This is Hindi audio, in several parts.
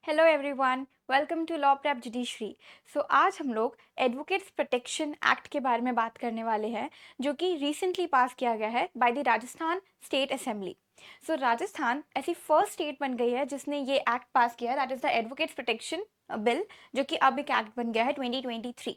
Hello everyone, welcome to Law Prep Judiciary. आज हम लोग एडवोकेट्स प्रोटेक्शन एक्ट के बारे में बात करने वाले हैं, जो कि रिसेंटली पास किया गया है by the Rajasthan state assembly. Rajasthan ऐसी फर्स्ट स्टेट बन गई है जिसने ये एक्ट पास किया है, that is the Advocates protection bill, जो कि अब एक एक्ट बन गया है 2023।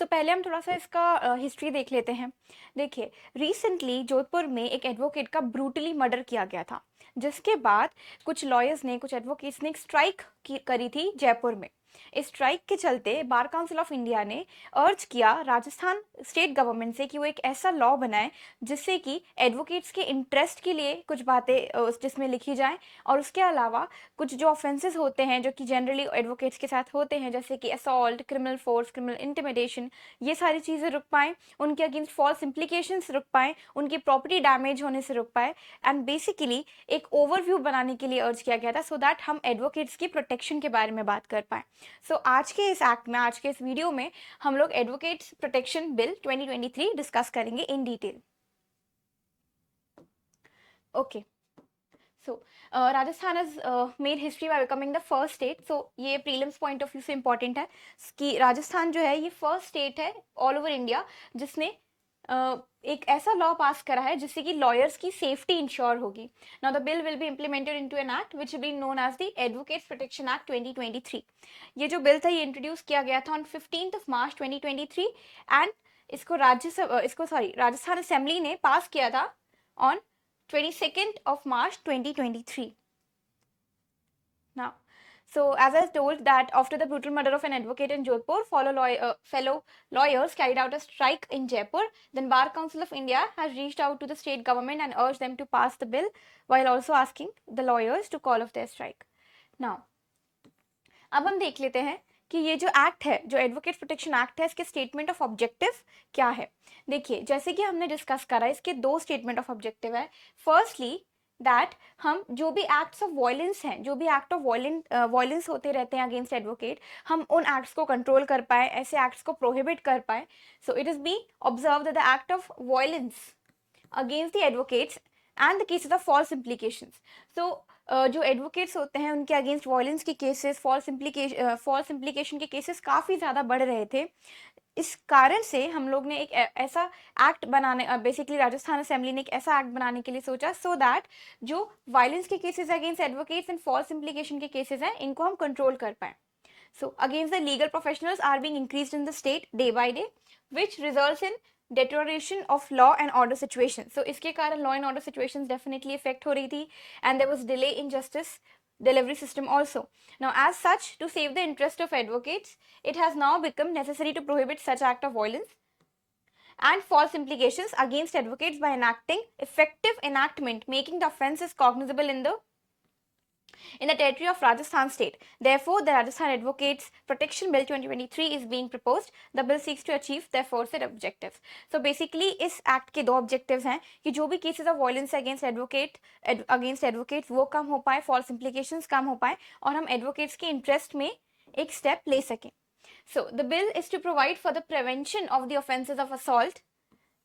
पहले हम थोड़ा सा इसका हिस्ट्री देख लेते हैं। देखिए, रिसेंटली जोधपुर में एक एडवोकेट का ब्रूटली मर्डर किया गया था, जिसके बाद कुछ लॉयर्स ने, कुछ एडवोकेट्स ने एक स्ट्राइक करी थी जयपुर में। इस स्ट्राइक के चलते बार काउंसिल ऑफ इंडिया ने अर्ज किया राजस्थान स्टेट गवर्नमेंट से कि वो एक ऐसा लॉ बनाए जिससे कि एडवोकेट्स के इंटरेस्ट के लिए कुछ बातें जिसमें लिखी जाएं, और उसके अलावा कुछ जो ऑफेंसेस होते हैं जो कि जनरली एडवोकेट्स के साथ होते हैं, जैसे कि assault, criminal force, criminal intimidation, ये सारी चीज़ें रुक पाएँ, उनके अगेंस्ट फॉल्स इम्प्लीकेशंस रुक पाएँ, उनकी प्रॉपर्टी डैमेज होने से रुक पाए, एंड बेसिकली एक ओवरव्यू बनाने के लिए अर्ज किया गया था, सो दैट हम एडवोकेट्स की प्रोटेक्शन के बारे में बात कर पाएँ। आज के इस एक्ट में, आज के इस वीडियो में हम लोग एडवोकेट्स प्रोटेक्शन बिल 2023 डिस्कस करेंगे in detail. Okay, Rajasthan has made history by becoming the first state. ये प्रीलिम्स पॉइंट ऑफ व्यू से इंपॉर्टेंट है कि राजस्थान जो है ये फर्स्ट स्टेट है ऑल ओवर इंडिया जिसने एक ऐसा लॉ पास करा है जिससे कि लॉयर्स की सेफ्टी इंश्योर होगी। Now the bill will be implemented into an act which been known as the Advocates Protection Act 2023। ये जो बिल था ये इंट्रोड्यूस किया गया था on 15 March 2023, and Rajasthan assembly ने पास किया था on 22nd of March 2023. Now, as I told that after the brutal murder of an advocate in Jodhpur, fellow lawyers carried out a strike in Jaipur. Then Bar Council of India has reached out to the state government and urged them to pass the bill, while also asking the lawyers to call off their strike. Now, अब हम देख लेते हैं कि ये जो एक्ट है, जो एडवोकेट प्रोटेक्शन एक्ट है, इसके स्टेटमेंट ऑफ ऑब्जेक्टिव क्या है। देखिए, जैसे कि हमने डिस्कस करा, इसके दो स्टेटमेंट ऑफ ऑब्जेक्टिव है। फर्स्टली दैट हम जो भी एक्ट्स ऑफ वायलेंस हैं, जो भी एक्ट ऑफ वायलेंस होते रहते हैं अगेंस्ट एडवोकेट, हम उन एक्ट्स को कंट्रोल कर पाए, ऐसे एक्ट्स को प्रोहिबिट कर पाए। So it is be observe that the act of violence against the advocates and the cases of false implications. जो एडवोकेट्स होते हैं उनके अगेंस्ट वायलेंस के केसेस, फॉल्स इम्प्लीकेशन के केसेस काफ़ी ज़्यादा बढ़ रहे थे। इस कारण से हम लोग ने एक ऐसा एक्ट बनाने, बेसिकली राजस्थान असेंबली ने एक ऐसा एक्ट बनाने के लिए सोचा, सो दैट जो वायलेंस के cases against advocates and false implication के केसेस हैं, इनको हम कंट्रोल कर पाएँ। Against the legal professionals are being increased in the state day by day, which results in deterioration of law and order situation. इसके कारण law and order situations definitely affect हो रही थी, and there was delay in justice delivery system also. Now, as such, to save the interest of advocates, it has now become necessary to prohibit such act of violence and false implications against advocates by enacting effective enactment, making the offence is cognizable in the territory of Rajasthan state. Therefore, the Rajasthan Advocates Protection Bill 2023 is being proposed. The bill seeks to achieve the aforesaid objectives. So basically इस एक्ट के दो ऑब्जेक्टिव्स हैं कि जो भी cases of violence against advocates वो कम हो पाए, फॉल्स इम्प्लीकेशंस कम हो पाए, और हम एडवोकेट्स के इंटरेस्ट में एक स्टेप ले सकें. So the bill is to provide for the prevention of the offences of assault.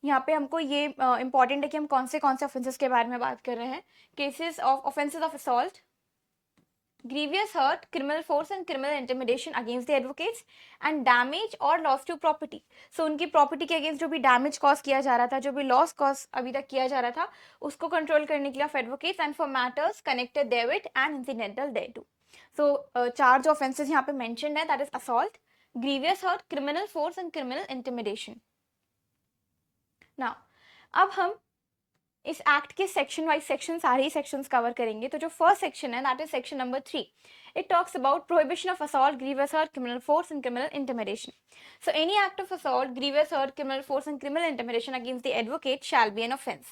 यहाँ पे हमको ये इंपॉर्टेंट है कि हम कौन से ऑफेंसेस के बारे में बात कर रहे हैं. Cases of offences of assault, grievous hurt, criminal force and criminal intimidation against the advocates, and damage or loss to property. उनकी प्रॉपर्टी के अगेंस्ट जो भी डैमेज कॉज किया जा रहा था, जो भी लॉस कॉज अभी तक किया जा रहा था, उसको कंट्रोल करने के लिए of advocates and for matters connected therewith and incidental thereto. चार जो ऑफेंसेस यहाँ पे मेंशन्ड है, that is assault, grievous hurt, criminal force and criminal intimidation. Now अब हम इस एक्ट के सेक्शन वाइज सेक्शन सारे ही सेक्शंस कवर करेंगे. तो जो फर्स्ट सेक्शन है, that is section number 3. It talks about prohibition of assault, grievous hurt, criminal force and criminal intimidation. So any act of assault, grievous hurt, criminal force and criminal intimidation against the advocate shall be an offence.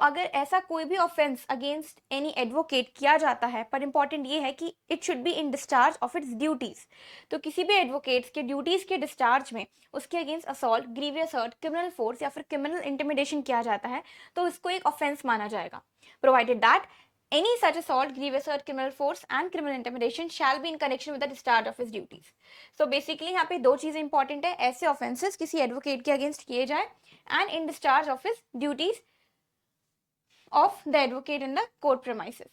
अगर ऐसा कोई भी ऑफेंस अगेंस्ट एनी एडवोकेट किया जाता है, पर इंपॉर्टेंट ये है कि it should be in discharge of its duties. तो किसी भी एडवोकेट्स के ड्यूटीज के डिस्चार्ज में उसके against assault, grievous hurt, criminal force या फिर क्रिमिनल इंटिमिडेशन किया जाता है, तो इसको एक ऑफेंस माना जाएगा, provided that any such assault, grievous hurt, criminal force and criminal intimidation shall be in connection with the discharge of his duties. Basically यहाँ पे दो चीजें इंपॉर्टेंट है, ऐसे ऑफेंसेस किसी एडवोकेट के अगेंस्ट किए जाए and in discharge of his duties of the advocate in the court premises,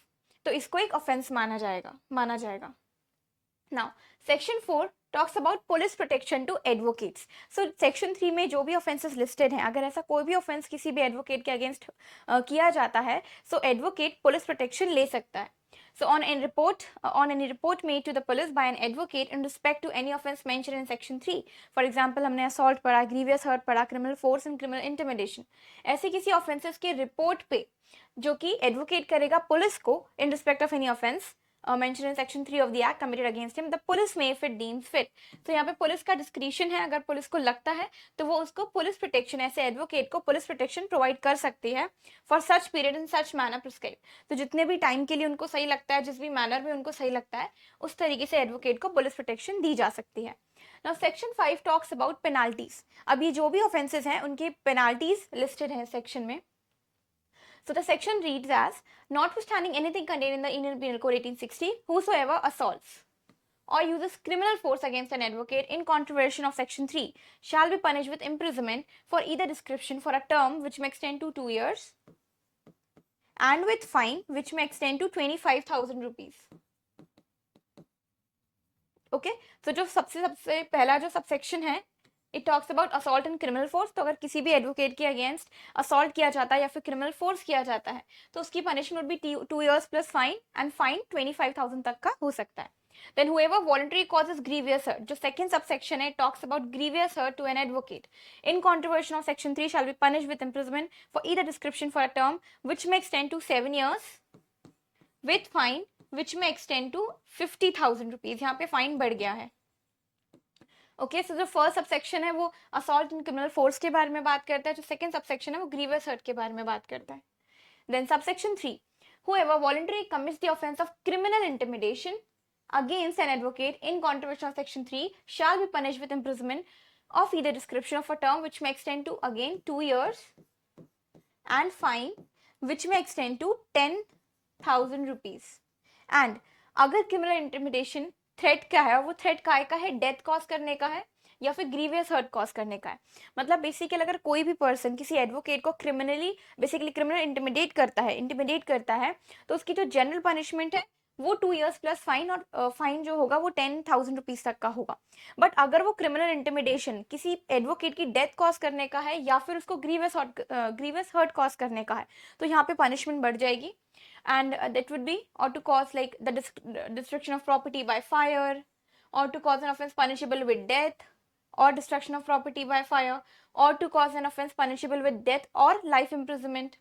तो इसको एक ऑफेंस माना जाएगा. Now, Section 4 talks about police protection to advocates. So, Section 3 में जो भी offenses listed हैं, अगर ऐसा कोई भी offense किसी भी advocate के against किया जाता है, so advocate police protection ले सकता है. So, on any report made to the police by an advocate in respect to any offense mentioned in Section 3, for example, हमने assault पढ़ा, grievous hurt पढ़ा, criminal force and criminal intimidation. ऐसे किसी offenses के report पे जो कि advocate करेगा पुलिस को in respect of any offense mentioned in section 3 of the act committed against him, the police may if it deems fit. तो यहाँ पे पुलिस का डिस्क्रिशन है, अगर पुलिस को लगता है तो वो उसको पुलिस प्रोटेक्शन, ऐसे एडवोकेट को पुलिस प्रोटेक्शन प्रोवाइड कर सकती है for such period in such manner prescribe. तो जितने भी टाइम के लिए उनको सही लगता है, जिस भी मैनर में उनको सही लगता है, उस तरीके से एडवोकेट को पुलिस प्रोटेक्शन दी जा सकती है. Now section 5 talks about penalties. अब ये जो भी ऑफेंसेस हैं उनकी पेनाल्टीज लिस्टेड है सेक्शन में. So the section reads as, notwithstanding anything contained in the Indian Penal Code 1860, whosoever assaults or uses criminal force against an advocate in contravention of section 3 shall be punished with imprisonment for either description for a term which may extend to 2 years and with fine which may extend to 25,000 rupees. Okay, so जो सबसे पहला जो सबसेक्शन है, it talks about assault and criminal force. तो अगर किसी भी एडवोकेट के अगेंस्ट असॉल्ट किया जाता है या फिर क्रिमिनल फोर्स किया जाता है तो उसकी punishment would be 2 years plus fine, and fine 25,000 तक का हो सकता है. Then whoever voluntarily causes grievous hurt, जो second subsection है, talks about grievous hurt to an advocate in contravention of section 3 shall be punished with imprisonment for either description for a term which may extend to 7 years with fine which may extend to 50,000 rupees. यहाँ पे फाइन बढ़ गया है. ओके, सो जो फर्स्ट सबसेक्शन है वो असॉल्ट एंड क्रिमिनल फोर्स के बारे में बात करता है, जो सेकंड सबसेक्शन है वो ग्रीवियस हर्ट के बारे में बात करता है. Then subsection 3, whoever voluntarily commits the offense of criminal intimidation against an advocate in contravention of section 3 shall be punished with imprisonment of either description of a term which may extend to again 2 years and fine which may extend to 10,000 rupees. And अगर criminal intimidation थ्रेट क्या है, वो थ्रेट काय का है, डेथ कॉज करने का है या फिर ग्रीवियस हर्ट कॉज करने का है. मतलब बेसिकली अगर कोई भी पर्सन किसी एडवोकेट को बेसिकली क्रिमिनल इंटिमिडेट करता है तो उसकी जो जनरल पनिशमेंट है वो 2 years प्लस फाइन, और फाइन जो होगा वो 10,000 रुपीज तक का होगा. बट अगर वो क्रिमिनल इंटिमिडेशन किसी एडवोकेट की डेथ कॉज करने का है या फिर उसको ग्रीवियस हर्ट कॉज करने का है तो यहाँ पे पनिशमेंट बढ़ जाएगी. And that would be or to cause like the destruction of property by fire, or to cause an offense punishable with death, or destruction of property by fire, or to cause an offense punishable with death or life imprisonment,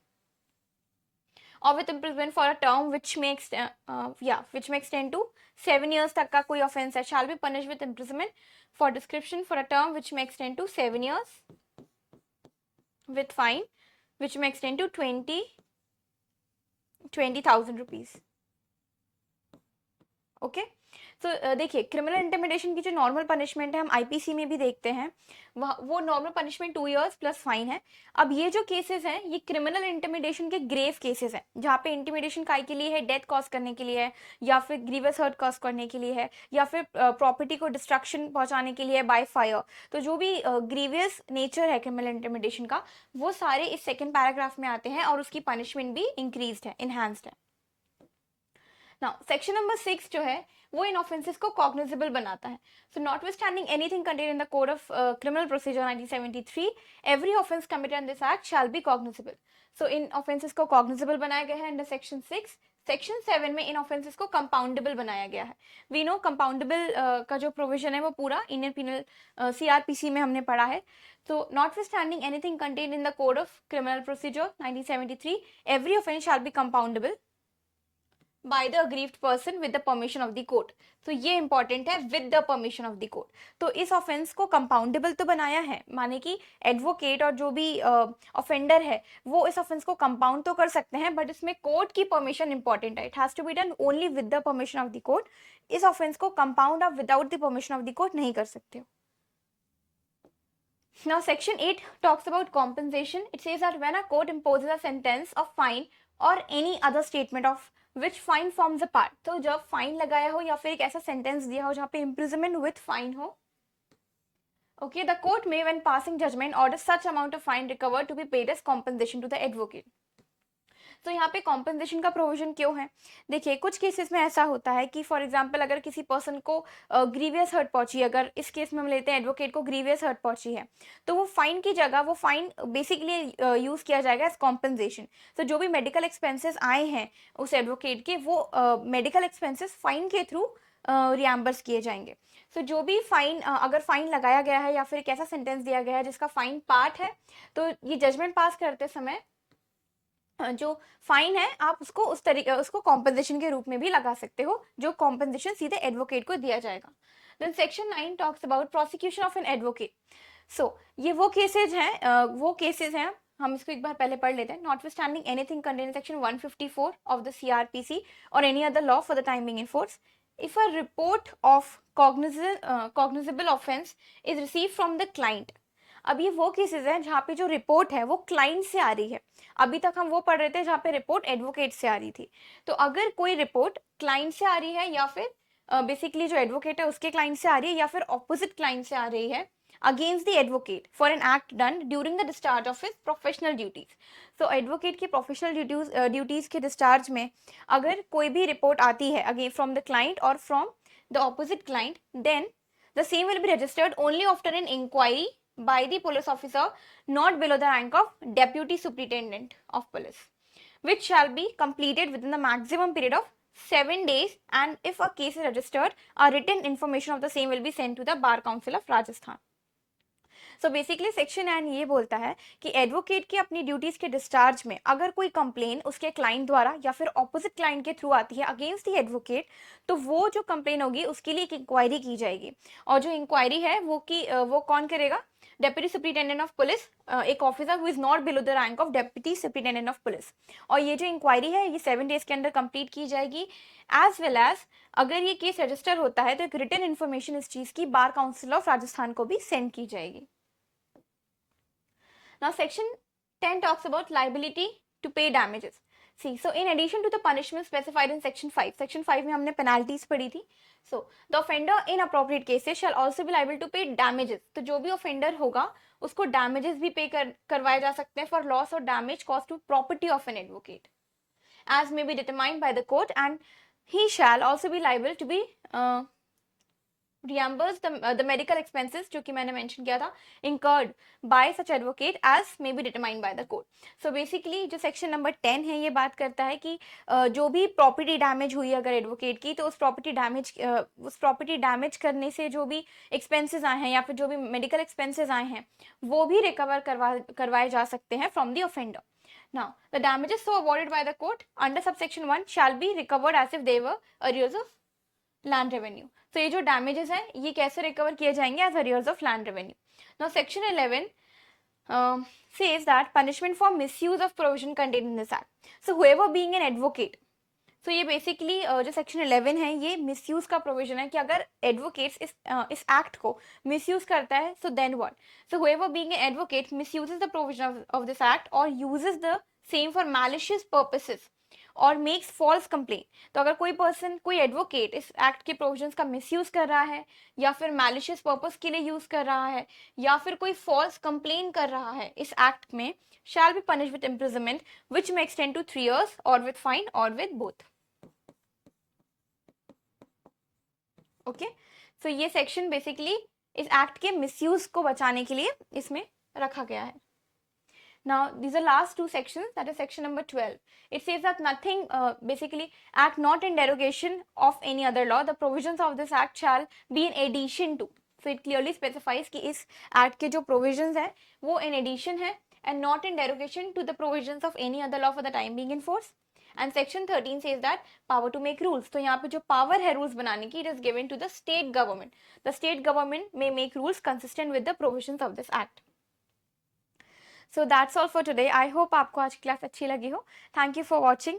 or with imprisonment for a term which may extend to 7 years तक का कोई offense है, shall be punished with imprisonment for description for a term which may extend to 7 years with fine which may extend to 20,000 rupees. Okay, सो देखिए क्रिमिनल इंटिमिडेशन की जो नॉर्मल पनिशमेंट है हम आईपीसी में भी देखते हैं, वो normal punishment 2 years plus fine है. अब ये जो केसेस हैं ये क्रिमिनल इंटिमिडेशन के ग्रेव केसेस हैं जहाँ पे इंटिमिडेशन काय के लिए है, डेथ कॉज करने के लिए है, या फिर ग्रीवियस हर्ट कॉज करने के लिए है, या फिर प्रॉपर्टी को डिस्ट्रक्शन पहुंचाने के लिए बाय फायर. तो जो भी ग्रीवियस नेचर है क्रिमिनल इंटिमिडेशन का वो सारे इस सेकेंड पैराग्राफ में आते हैं और उसकी पनिशमेंट भी इंक्रीज्ड है, इनहैंस्ड है. नाउ सेक्शन नंबर 6 जो है वो इन ऑफेंसेस को कॉग्निजेबल बनाता है. So notwithstanding anything contained in the code of criminal procedure 1973, every offence committed in this act shall be cognizable. So इन ऑफेंसेस को कॉग्निजेबल बनाया गया है अंडर सेक्शन 6. सेक्शन 7 में इन ऑफेंसेस को कंपाउंडेबल बनाया गया है. वी नो कंपाउंडेबल का जो प्रोविजन है वो पूरा इंडियन पिनल सीआरपीसी में हमने पढ़ा है. तो notwithstanding anything contained in the code of criminal procedure 1973, every offence shall be compoundable by the aggrieved person with the permission of the court. तो ये इंपॉर्टेंट है, with the permission of the court. तो इस ऑफेंस को कंपाउंडेबल तो बनाया है, माने कि एडवोकेट और जो भी ऑफेंडर है वो इस ऑफेंस को कंपाउंड तो कर सकते हैं, बट इसमें कोर्ट की परमिशन इंपॉर्टेंट है. It has to be done only with the permission of the court. इस ऑफेंस को कंपाउंड आप without the permission of the court नहीं कर सकते हो. Now section 8 talks about compensation. It says that when a court imposes a sentence of fine or any other statement of which fine forms a part, तो जब फाइन लगाया हो या फिर एक ऐसा सेंटेंस दिया हो जहाँ पे imprisonment with fine हो, okay, the court may when passing judgment order such amount of fine recovered to be paid as compensation to the advocate. तो यहाँ पे कॉम्पनसेशन का प्रोविजन क्यों है? देखिए कुछ केसेस में ऐसा होता है कि फॉर एग्जांपल अगर किसी पर्सन को ग्रीवियस हर्ट पहुंची, अगर इस केस में हम लेते हैं एडवोकेट को ग्रीवियस हर्ट पहुंची है, तो वो फाइन की जगह वो फाइन बेसिकली यूज किया जाएगा एज कॉम्पनसेशन। तो जो भी मेडिकल एक्सपेंसेस आए हैं उस एडवोकेट के, वो मेडिकल एक्सपेंसेस फाइन के थ्रू रियम्बर्स किए जाएंगे। सो जो भी फाइन अगर फाइन लगाया गया है या फिर एक ऐसा सेंटेंस दिया गया है जिसका फाइन पार्ट है, तो ये जजमेंट पास करते समय जो फाइन है आप उसको उस तरीके उसको कॉम्पनसेशन के रूप में भी लगा सकते हो, जो कॉम्पनसेशन सीधे एडवोकेट को दिया जाएगा। Then section 9 talks about prosecution of an advocate. So ये वो केसेज हैं, हम इसको एक बार पहले पढ़ लेते हैं। Notwithstanding anything contained in section 154 of the CrPC और any other law for the time being in force, if a report of cognizable offense is received from the client। अब ये वो केसेस हैं जहाँ पे जो रिपोर्ट है वो क्लाइंट से आ रही है। अभी तक हम वो पढ़ रहे थे जहाँ पे रिपोर्ट एडवोकेट से आ रही थी। तो अगर कोई रिपोर्ट क्लाइंट से आ रही है या फिर बेसिकली जो एडवोकेट है उसके क्लाइंट से आ रही है या फिर ऑपोजिट क्लाइंट से आ रही है against the advocate for an act done during the discharge of his professional duties. तो एडवोकेट की प्रोफेशनल ड्यूटीज के डिस्चार्ज में अगर कोई भी रिपोर्ट आती है अगेन फ्रॉम द क्लाइंट और from the opposite client, then the same will be registered only after an inquiry by the police officer not below the rank of deputy superintendent of police, which shall be completed within the maximum period of 7 days, and if a case is registered, a written information of the same will be sent to the Bar Council of Rajasthan। So basically section 9 ये बोलता है कि एडवोकेट की अपनी ड्यूटीज के डिस्चार्ज में अगर कोई कंप्लेन उसके क्लाइंट द्वारा या फिर ऑपोजिट क्लाइंट के थ्रू आती है अगेंस्ट द एडवोकेट, तो वो जो कंप्लेन होगी उसके लिए एक इंक्वायरी की जाएगी। और जो इंक्वायरी है वो कौन करेगा? डेप्यूटी सुपरिटेंडेंट ऑफ पुलिस, एक officer who is not below the rank of deputy superintendent of police. और ये जो इंक्वायरी है ये 7 डेज के अंदर कंप्लीट की जाएगी। एज वेल एज अगर ये केस रजिस्टर होता है तो एक रिटन इन्फॉर्मेशन इस चीज की बार काउंसिल ऑफ राजस्थान को भी सेंड की जाएगी। Now section 10 talks about liability to pay damages. See, so in addition to the punishment specified in section 5, section 5 में हमने penalties पढ़ी थी। So the offender in appropriate cases shall also be liable to pay damages। तो जो भी offender होगा उसको damages भी pay करवाए जा सकते हैं for loss or damage caused to property of an advocate, as may be determined by the court, and he shall also be liable to be reimburse the medical expenses जो कि मैंने mention किया था incurred by such advocate as may be determined by the court। So basically जो section number 10 है ये बात करता है कि जो भी property damage हुई अगर एडवोकेट की, तो उस property damage करने से जो भी expenses आए हैं या फिर जो भी medical expenses आए हैं वो भी recover करवाए जा सकते हैं from the offender। Now the damages so awarded by the court under subsection 1 shall be recovered as if they were arrears of land revenue. तो ये जो डैमेजेस हैं ये कैसे रिकवर किए जाएंगे? As arrears of land revenue. Now section 11 says that punishment for misuse of provision contained in this act। so whoever being an advocate, तो ये बेसिकली जो सेक्शन 11 है ये मिसयूज का प्रोविजन है कि अगर एडवोकेट्स इस एक्ट को मिसयूज करता है so then what. So whoever being an advocate misuses the provision of this act or uses the same for malicious purposes और मेक्स फॉल्स कंप्लेन। तो अगर कोई एडवोकेट इस एक्ट के प्रोविजंस का मिसयूज कर रहा है या फिर मैलिशियस पर्पस के लिए यूज कर रहा है या फिर कोई फॉल्स कंप्लेन कर रहा है इस एक्ट में, shall be punished with imprisonment which may extend to 3 years और विद फाइन और विद बोथ। ओके, सो ये सेक्शन बेसिकली इस एक्ट के मिसयूज को बचाने के लिए इसमें रखा गया है। Now these are last two sections, that is section number 12. It says that nothing basically act not in derogation of any other law, the provisions of this act shall be in addition to। So it clearly specifies कि इस act के जो provisions है वो in addition है and not in derogation to the provisions of any other law for the time being in force। And section 13 says that power to make rules। तो यहाँ पे जो power है rules बनाने की, it is given to the state government। The state government may make rules consistent with the provisions of this act। So that's all for today। I hope आपको आज क्लास अच्छी लगी हो। Thank you for watching।